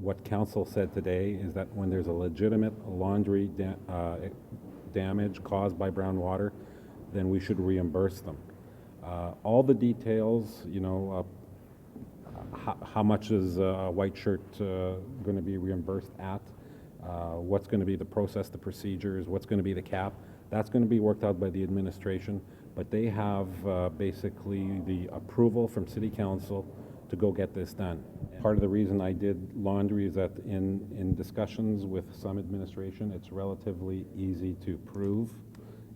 what council said today is that when there's a legitimate laundry damage caused by brown water, then we should reimburse them. All the details, how much is a white shirt going to be reimbursed at, what's going to be the process, the procedures, what's going to be the cap, that's going to be worked out by the administration, but they have basically the approval from City Council to go get this done. Part of the reason I did laundry is that in discussions with some administration, it's relatively easy to prove,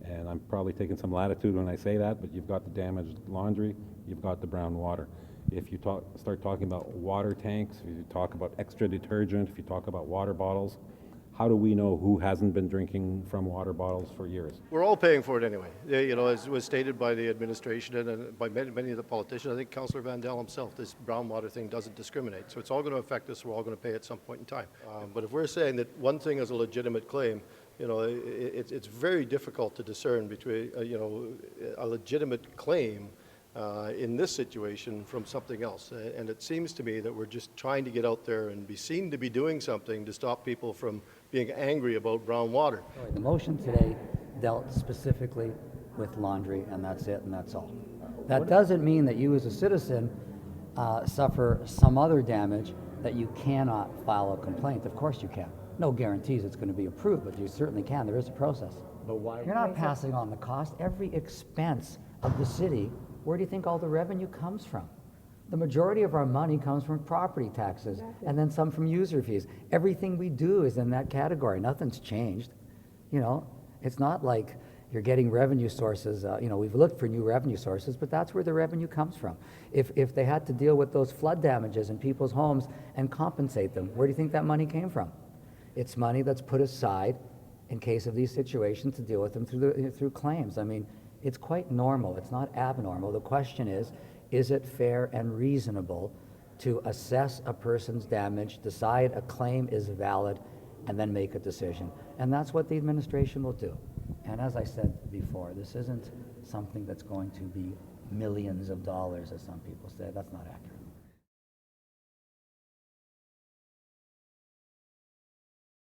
and I'm probably taking some latitude when I say that, but you've got the damaged laundry, you've got the brown water. If you start talking about water tanks, if you talk about extra detergent, if you talk about water bottles, how do we know who hasn't been drinking from water bottles for years? We're all paying for it anyway. As was stated by the administration and by many of the politicians, I think Councillor Vandal himself, this brown water thing doesn't discriminate. So it's all going to affect us. We're all going to pay at some point in time. But if we're saying that one thing is a legitimate claim, it's very difficult to discern between, a legitimate claim in this situation from something else. And it seems to me that we're just trying to get out there and be seen to be doing something to stop people from being angry about brown water. The motion today dealt specifically with laundry, and that's it, and that's all. That doesn't mean that you as a citizen suffer some other damage that you cannot file a complaint. Of course you can. No guarantees it's going to be approved, but you certainly can. There is a process. But why? You're not passing on the cost. Every expense of the city, where do you think all the revenue comes from? The majority of our money comes from property taxes, and then some from user fees. Everything we do is in that category. Nothing's changed. It's not like you're getting revenue sources. We've looked for new revenue sources, but that's where the revenue comes from. If they had to deal with those flood damages in people's homes and compensate them, where do you think that money came from? It's money that's put aside in case of these situations to deal with them through claims. I mean, it's quite normal. It's not abnormal. The question is it fair and reasonable to assess a person's damage, decide a claim is valid, and then make a decision? And that's what the administration will do. And as I said before, this isn't something that's going to be millions of dollars, as some people say. That's not accurate.